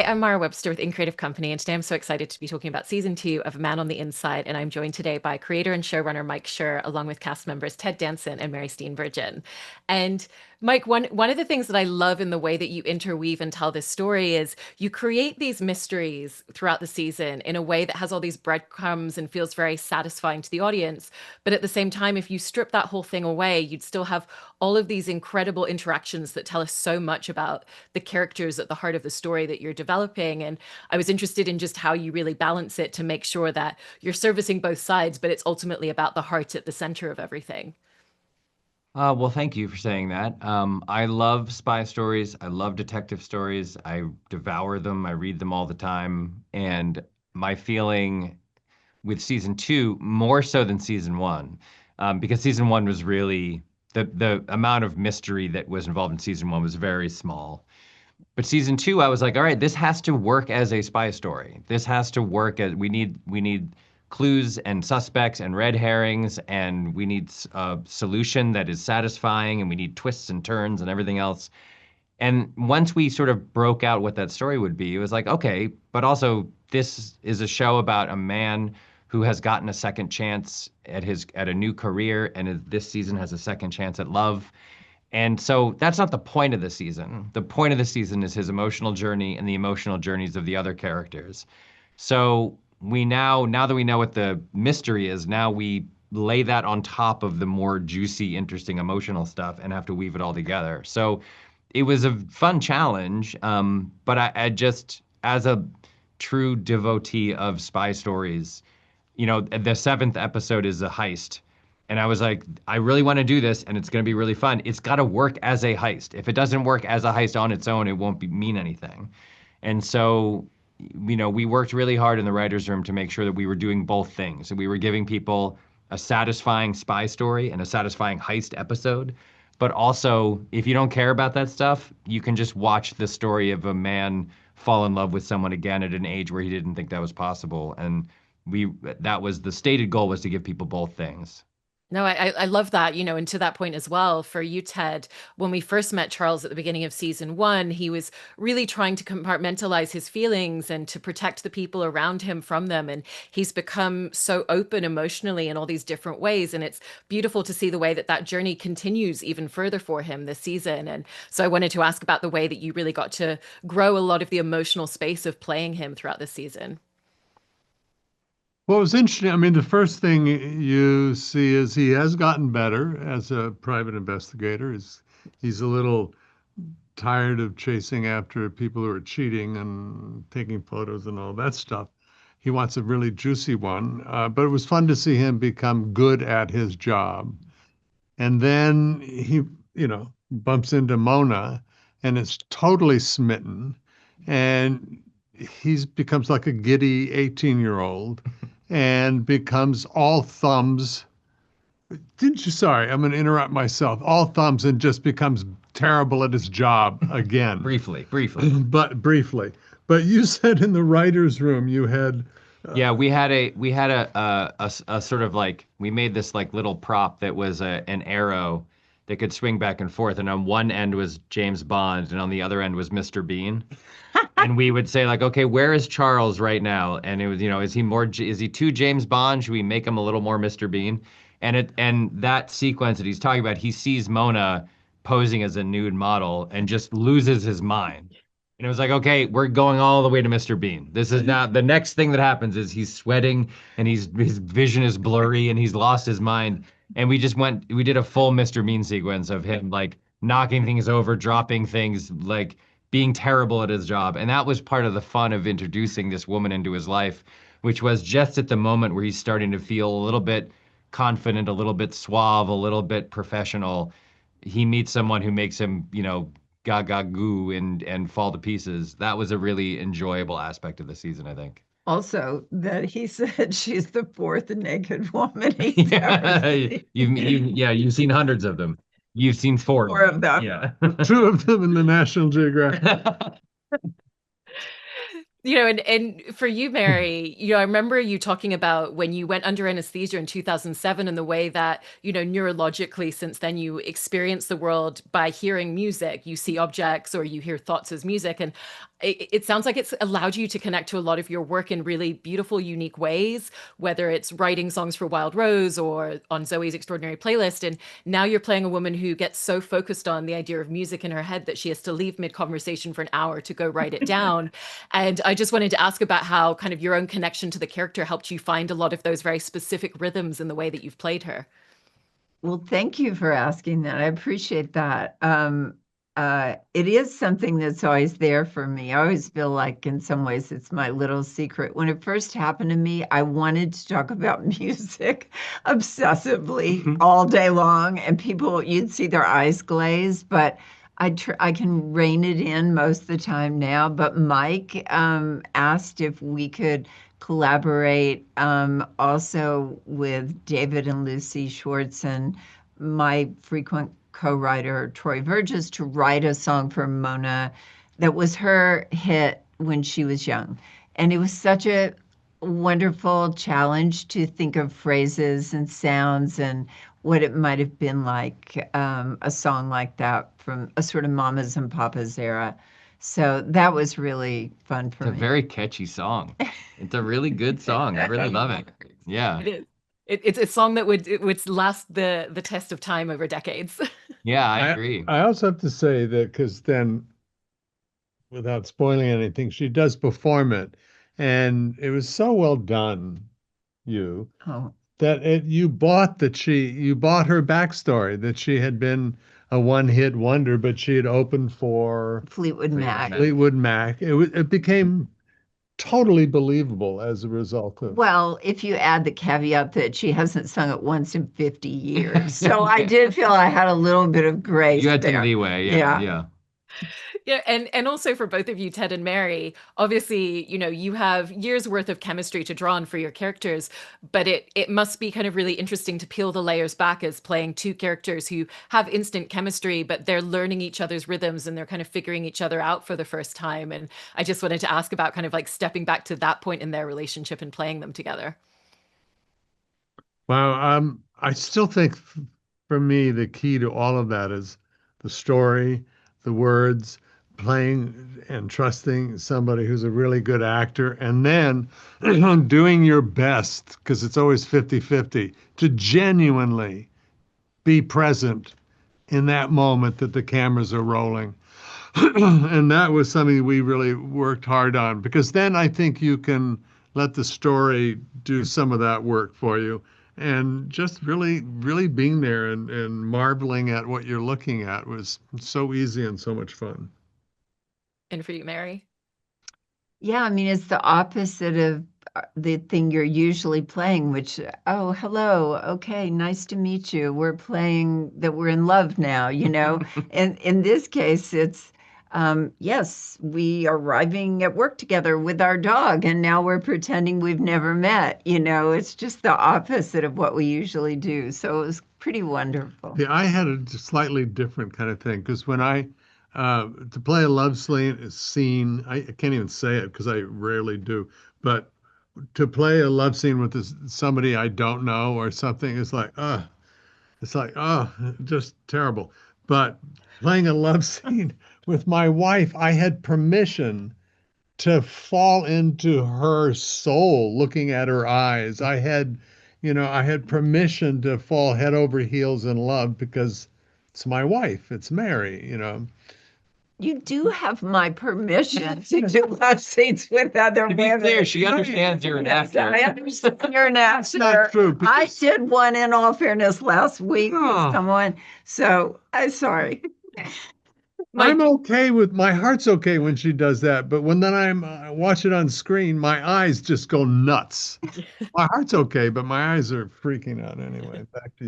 Hi, I'm Mara Webster with In Creative Company, and today I'm so excited to be talking about season two of Man on the Inside. And I'm joined today by creator and showrunner Mike Schur, along with cast members Ted Danson and Mary Steenburgen. And Mike, one of the things that I love in the way that you interweave and tell this story is you create these mysteries throughout the season in a way that has all these breadcrumbs and feels very satisfying to the audience. But at the same time, if you strip that whole thing away, you'd still have all of these incredible interactions that tell us so much about the characters at the heart of the story that you're developing. And I was interested in just how you really balance it to make sure that you're servicing both sides, but it's ultimately about the heart at the center of everything. Well, thank you for saying that. I love spy stories. I love detective stories. I devour them. I read them all the time. And my feeling with season two, more so than season one, because season one was really the amount of mystery that was involved in season one was very small. But season two, I was like, all right, this has to work as a spy story. This has to work as we need clues and suspects and red herrings, and we need a solution that is satisfying, and we need twists and turns and everything else. And once we sort of broke out what that story would be, it was like, okay, but also this is a show about a man who has gotten a second chance at a new career, and this season has a second chance at love. And so that's not the point of the season. The point of the season is his emotional journey and the emotional journeys of the other characters. So now that we know what the mystery is, now we lay that on top of the more juicy, interesting emotional stuff and have to weave it all together. So it was a fun challenge. But I just, as a true devotee of spy stories, the seventh episode is a heist. And I was like, I really want to do this, and it's going to be really fun. It's got to work as a heist. If it doesn't work as a heist on its own, it won't mean anything. And so, we worked really hard in the writer's room to make sure that we were doing both things. And we were giving people a satisfying spy story and a satisfying heist episode. But also, if you don't care about that stuff, you can just watch the story of a man fall in love with someone again at an age where he didn't think that was possible. And that was the stated goal, was to give people both things. No, I love that, and to that point as well, for you, Ted, when we first met Charles at the beginning of season one, he was really trying to compartmentalize his feelings and to protect the people around him from them. And he's become so open emotionally in all these different ways. And it's beautiful to see the way that that journey continues even further for him this season. And so I wanted to ask about the way that you really got to grow a lot of the emotional space of playing him throughout the season. What was interesting, I mean, the first thing you see is he has gotten better as a private investigator. He's a little tired of chasing after people who are cheating and taking photos and all that stuff. He wants a really juicy one. But it was fun to see him become good at his job. And then he, bumps into Mona and is totally smitten. And he becomes like a giddy 18-year-old and becomes all thumbs. Didn't you? Sorry, I'm going to interrupt myself. All thumbs and just becomes terrible at his job again. Briefly. But briefly. But you said in the writer's room you had. Yeah, we had a sort of like, we made this like little prop that was an arrow that could swing back and forth, and on one end was James Bond, and on the other end was Mr. Bean. And we would say like, okay, where is Charles right now? And it was, is he too James Bond? Should we make him a little more Mr. Bean? And that sequence that he's talking about, he sees Mona posing as a nude model and just loses his mind. And it was like, okay, we're going all the way to Mr. Bean. This is now the next thing that happens is he's sweating and his vision is blurry and he's lost his mind. And we did a full Mr. Bean sequence of him like knocking things over, dropping things, like being terrible at his job. And that was part of the fun of introducing this woman into his life, which was just at the moment where he's starting to feel a little bit confident, a little bit suave, a little bit professional. He meets someone who makes him, gaga goo and fall to pieces. That was a really enjoyable aspect of the season, I think. Also, that he said she's the fourth naked woman he's ever Yeah, seen. you've seen hundreds of them. You've seen four Four of of them. them. Yeah. Two of them in the National Geographic. And for you, Mary, I remember you talking about when you went under anesthesia in 2007 and the way that, neurologically, since then you experience the world by hearing music. You see objects or you hear thoughts as music. And it sounds like it's allowed you to connect to a lot of your work in really beautiful, unique ways, whether it's writing songs for Wild Rose or on Zoe's Extraordinary Playlist. And now you're playing a woman who gets so focused on the idea of music in her head that she has to leave mid-conversation for an hour to go write it down. And I just wanted to ask about how kind of your own connection to the character helped you find a lot of those very specific rhythms in the way that you've played her. Well, thank you for asking that. I appreciate that. It is something that's always there for me. I always feel like, in some ways, it's my little secret. When it first happened to me, I wanted to talk about music obsessively all day long, and you'd see their eyes glaze, but I can rein it in most of the time now. But Mike asked if we could collaborate also with David and Lucy Schwartz and my frequent co-writer Troy Verges to write a song for Mona that was her hit when she was young. And it was such a wonderful challenge to think of phrases and sounds and what it might have been like, a song like that from a sort of Mamas and Papas era. So that was really fun for It's me. a very catchy song. It's a really good song. I really love it. Yeah. It is. It's a song that would last the test of time over decades. Yeah, I agree. I also have to say that because then, without spoiling anything, she does perform it, and it was so well done, Oh, that you bought her backstory that she had been a one-hit wonder, but she had opened for Fleetwood Mac. Fleetwood Mac. It became totally believable as a result of. Well, if you add the caveat that she hasn't sung it once in 50 years. So I did feel I had a little bit of grace You had some there. leeway. Yeah. Yeah, and also for both of you, Ted and Mary, obviously, you have years worth of chemistry to draw on for your characters, but it must be kind of really interesting to peel the layers back as playing two characters who have instant chemistry, but they're learning each other's rhythms and they're kind of figuring each other out for the first time. And I just wanted to ask about kind of like stepping back to that point in their relationship and playing them together. Well, I still think for me, the key to all of that is the story, the words, playing and trusting somebody who's a really good actor, and then doing your best, because it's always 50-50, to genuinely be present in that moment that the cameras are rolling. And that was something we really worked hard on, because then I think you can let the story do some of that work for you. And just really, really being there and marveling at what you're looking at was so easy and so much fun. And for you, Mary? Yeah, I mean, it's the opposite of the thing you're usually playing, which, oh, hello, okay, nice to meet you. We're playing that we're in love now, And in this case, it's, yes, we are arriving at work together with our dog, and now we're pretending we've never met. It's just the opposite of what we usually do. So it was pretty wonderful. Yeah, I had a slightly different kind of thing, because when to play a love scene, I can't even say it because I rarely do, but to play a love scene with somebody I don't know or something is like, just terrible. But playing a love scene with my wife, I had permission to fall into her soul, looking at her eyes. I had permission to fall head over heels in love because it's my wife, it's Mary. You do have my permission to do love scenes with other To be women. clear, she understands you're an Yes, actor. I understand you're an actor. Not true. I did one, in all fairness, last week with Oh. someone. So I'm sorry. Mike, My heart's okay when she does that, but when then watch it on screen, my eyes just go nuts. My heart's okay, but my eyes are freaking out anyway. Back to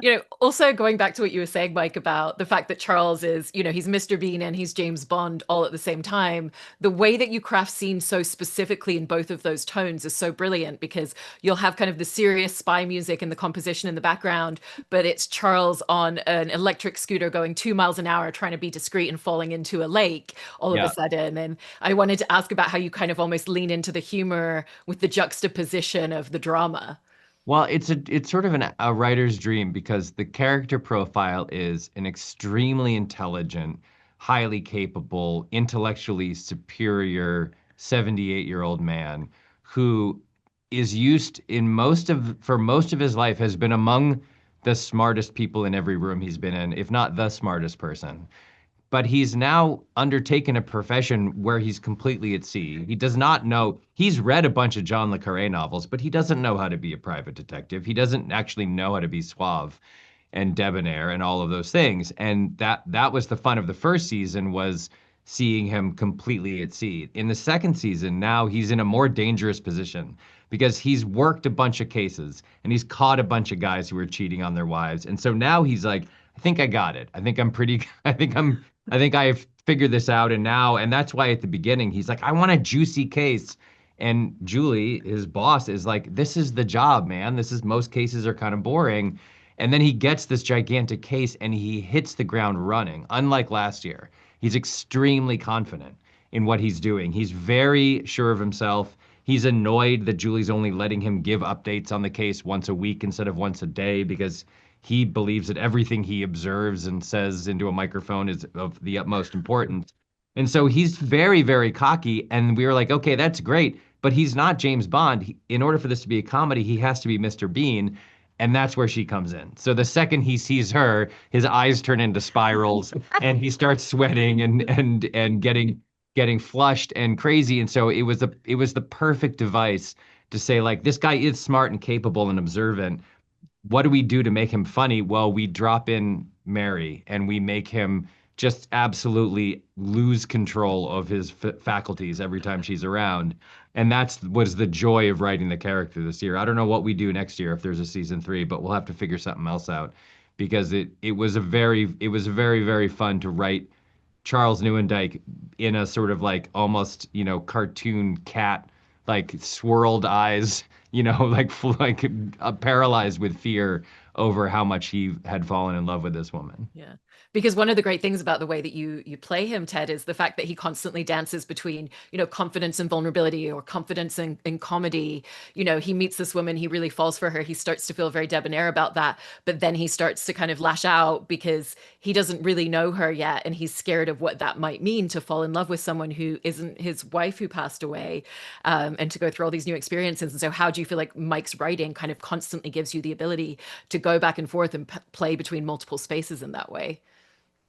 you. Also going back to what you were saying, Mike, about the fact that Charles is, he's Mr. Bean and he's James Bond all at the same time. The way that you craft scenes so specifically in both of those tones is so brilliant, because you'll have kind of the serious spy music and the composition in the background, but it's Charles on an electric scooter going 2 miles an hour trying to to be discreet and falling into a lake all of a Yeah. sudden. And I wanted to ask about how you kind of almost lean into the humor with the juxtaposition of the drama. Well, it's sort of a writer's dream because the character profile is an extremely intelligent, highly capable, intellectually superior 78-year-old man who is used for most of his life has been among the smartest people in every room he's been in, if not the smartest person. But he's now undertaken a profession where he's completely at sea. He does not know. He's read a bunch of John le Carré novels, but he doesn't know how to be a private detective. He doesn't actually know how to be suave and debonair and all of those things. And that was the fun of the first season, was seeing him completely at sea. In the second season, now he's in a more dangerous position because he's worked a bunch of cases and he's caught a bunch of guys who are cheating on their wives. And so now he's like, I think I got it. I think I've figured this out. And that's why at the beginning, he's like, I want a juicy case. And Julie, his boss, is like, this is the job, man. Most cases are kind of boring. And then he gets this gigantic case and he hits the ground running. Unlike last year, he's extremely confident in what he's doing. He's very sure of himself. He's annoyed that Julie's only letting him give updates on the case once a week instead of once a day because he believes that everything he observes and says into a microphone is of the utmost importance. And so he's very, very cocky. And we were like, okay, that's great. But he's not James Bond. In order for this to be a comedy, he has to be Mr. Bean. And that's where she comes in. So the second he sees her, his eyes turn into spirals and he starts sweating and getting flushed and crazy. And so it was the perfect device to say, like, this guy is smart and capable and observant. What do we do to make him funny? Well, we drop in Mary and we make him just absolutely lose control of his faculties every time she's around. And that's was the joy of writing the character this year. I don't know what we do next year if there's a season 3, but we'll have to figure something else out because it was very, very fun to write Charles Neuendijk in a sort of like almost, cartoon cat, like swirled eyes, like paralyzed with fear over how much he had fallen in love with this woman. Yeah. Because one of the great things about the way that you play him, Ted, is the fact that he constantly dances between, confidence and vulnerability, or confidence and comedy. He meets this woman, he really falls for her. He starts to feel very debonair about that, but then he starts to kind of lash out because he doesn't really know her yet. And he's scared of what that might mean to fall in love with someone who isn't his wife who passed away, and to go through all these new experiences. And so how do you feel like Mike's writing kind of constantly gives you the ability to go back and forth and play between multiple spaces in that way?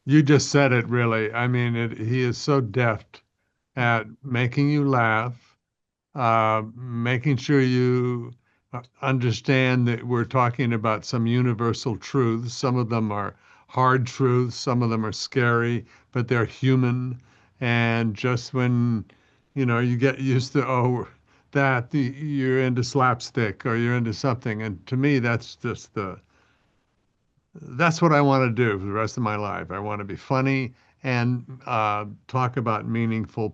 You just said it really. I mean, he is so deft at making you laugh, making sure you understand that we're talking about some universal truths. Some of them are hard truths, some of them are scary, but they're human. And just when, you get used to, you're into slapstick or you're into something. And to me, that's what I want to do for the rest of my life. I want to be funny and talk about meaningful,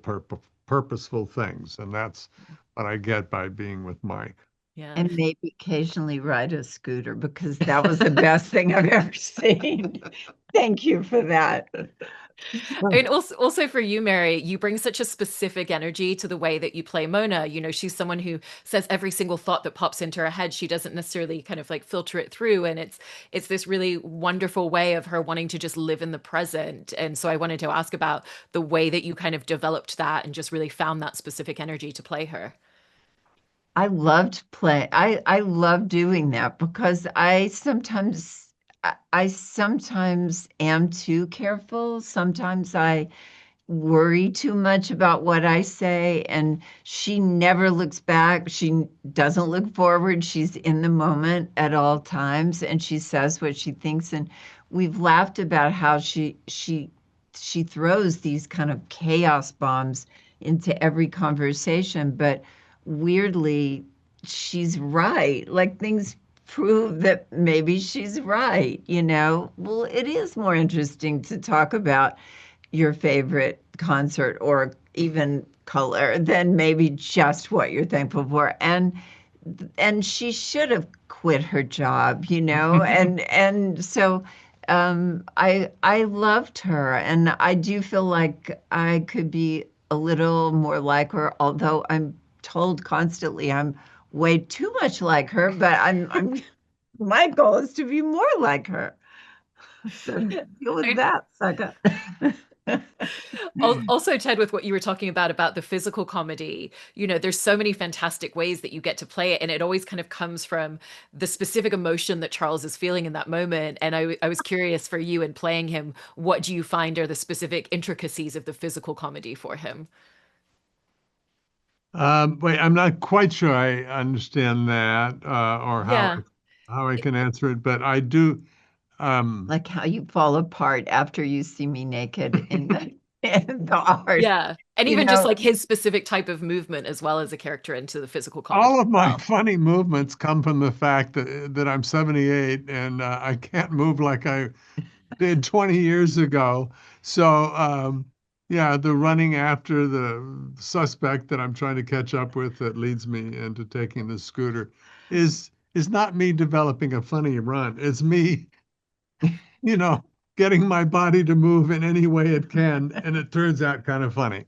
purposeful things. And that's what I get by being with Mike. Yeah. And maybe occasionally ride a scooter, because that was the best thing I've ever seen. Thank you for that. And also for you, Mary, you bring such a specific energy to the way that you play Mona. She's someone who says every single thought that pops into her head. She doesn't necessarily kind of like filter it through. And it's this really wonderful way of her wanting to just live in the present. And so I wanted to ask about the way that you kind of developed that and just really found that specific energy to play her. I love doing that because I sometimes am too careful. Sometimes I worry too much about what I say, and she never looks back. She doesn't look forward. She's in the moment at all times, and she says what she thinks. And we've laughed about how she throws these kind of chaos bombs into every conversation, but weirdly, she's right. Like, things prove that maybe she's right, Well, it is more interesting to talk about your favorite concert or even color than maybe just what you're thankful for. And she should have quit her job, and so I loved her, and I do feel like I could be a little more like her, although I'm told constantly I'm way too much like her, but I'm my goal is to be more like her. So deal with I, that, sucker. Also, Ted, with what you were talking about the physical comedy, there's so many fantastic ways that you get to play it, and it always kind of comes from the specific emotion that Charles is feeling in that moment. And I was curious for you in playing him, what do you find are the specific intricacies of the physical comedy for him? Wait, I'm not quite sure I understand that or Yeah. how I can answer it, but I do. Um, Like how you fall apart after you see me naked in in the art. Yeah. And You even just know, like his specific type of movement as well as a character into the physical comedy all of as my well. funny movements come from the fact that I'm 78 and I can't move like I did 20 years ago. So, yeah, the running after the suspect that I'm trying to catch up with that leads me into taking the scooter is not me developing a funny run. It's me, you know, getting my body to move in any way it can, and it turns out kind of funny.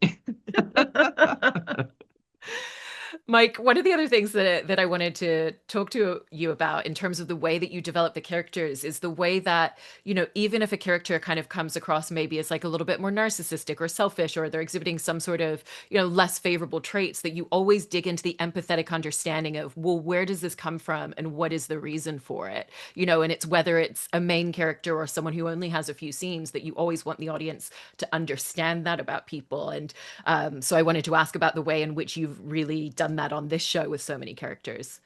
Mike, one of the other things that I wanted to talk to you about in terms of the way that you develop the characters is the way that, even if a character kind of comes across maybe as like a little bit more narcissistic or selfish, or they're exhibiting some sort of, less favorable traits, that you always dig into the empathetic understanding of, well, where does this come from and what is the reason for it? And it's whether it's a main character or someone who only has a few scenes, that you always want the audience to understand that about people. And so I wanted to ask about the way in which you've really done that on this show with so many characters.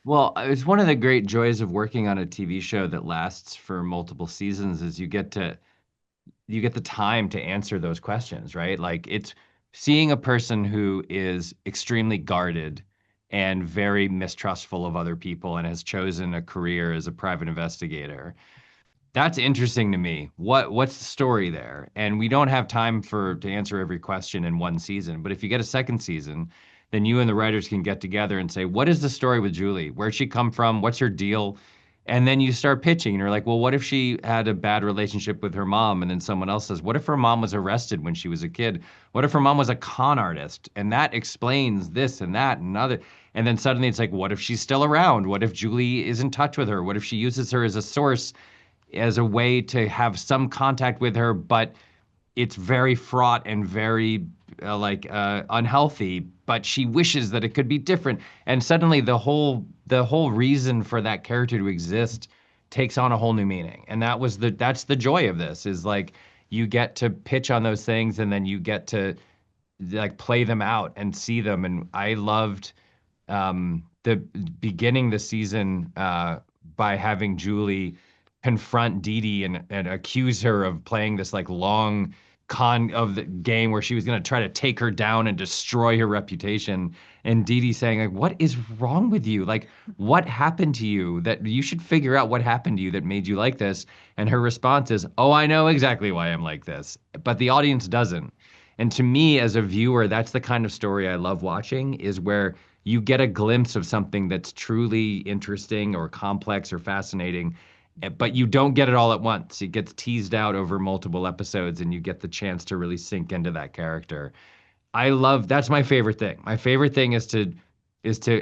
Well, it's one of the great joys of working on a TV show that lasts for multiple seasons is you get the time to answer those questions, right? Like it's seeing a person who is extremely guarded and very mistrustful of other people and has chosen a career as a private investigator. That's interesting to me. What's the story there? And we don't have time to answer every question in one season. But if you get a second season, then you and the writers can get together and say, what is the story with Julie? Where'd she come from? What's her deal? And then you start pitching, and you're like, well, what if she had a bad relationship with her mom? And then someone else says, what if her mom was arrested when she was a kid? What if her mom was a con artist? And that explains this and that and other. And then suddenly it's like, what if she's still around? What if Julie is in touch with her? What if she uses her as a source, as a way to have some contact with her, but it's very fraught and very unhealthy, but she wishes that it could be different. And suddenly the whole reason for that character to exist takes on a whole new meaning. And that's the joy of this, is like you get to pitch on those things and then you get to like play them out and see them. And I loved the beginning the season by having Julie confront Dee Dee and accuse her of playing this like long con of the game where she was going to try to take her down and destroy her reputation. And Dee Dee saying like, what is wrong with you? Like, what happened to you that you should figure out what happened to you that made you like this? And her response is, oh, I know exactly why I'm like this. But the audience doesn't. And to me, as a viewer, that's the kind of story I love watching, is where you get a glimpse of something that's truly interesting or complex or fascinating, but you don't get it all at once. It gets teased out over multiple episodes, and you get the chance to really sink into that character. That's my favorite thing. My favorite thing is to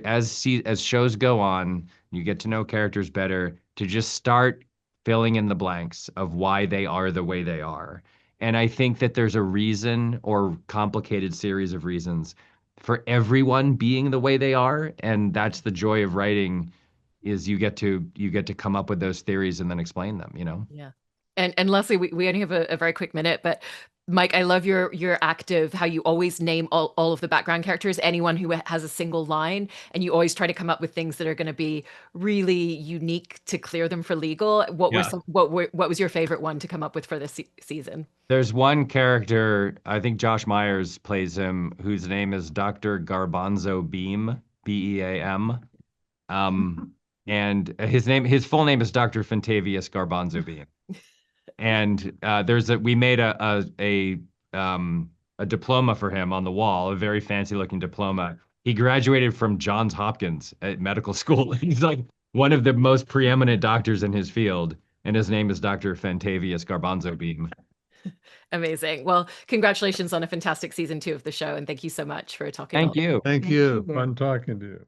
as shows go on, you get to know characters better, to just start filling in the blanks of why they are the way they are. And I think that there's a reason, or complicated series of reasons, for everyone being the way they are, and that's the joy of writing, is you get to come up with those theories and then explain them, you know? Yeah. And Leslie, we only have a very quick minute, but Mike, I love your active, how you always name all of the background characters, anyone who has a single line, and you always try to come up with things that are going to be really unique to clear them for legal. Yeah. What was your favorite one to come up with for this season? There's one character, I think Josh Myers plays him, whose name is Dr. Garbanzo Beam, Beam. Um, and his full name is Dr. Fentavious Garbanzo Beam. And we made a diploma for him on the wall, a very fancy looking diploma. He graduated from Johns Hopkins at medical school. He's like one of the most preeminent doctors in his field. and his name is Dr. Fantavious Garbanzo Bean. Amazing. Well, congratulations on a fantastic season 2 of the show, and thank you so much for talking. Thank you. Thank Thank you. you. Fun talking to you.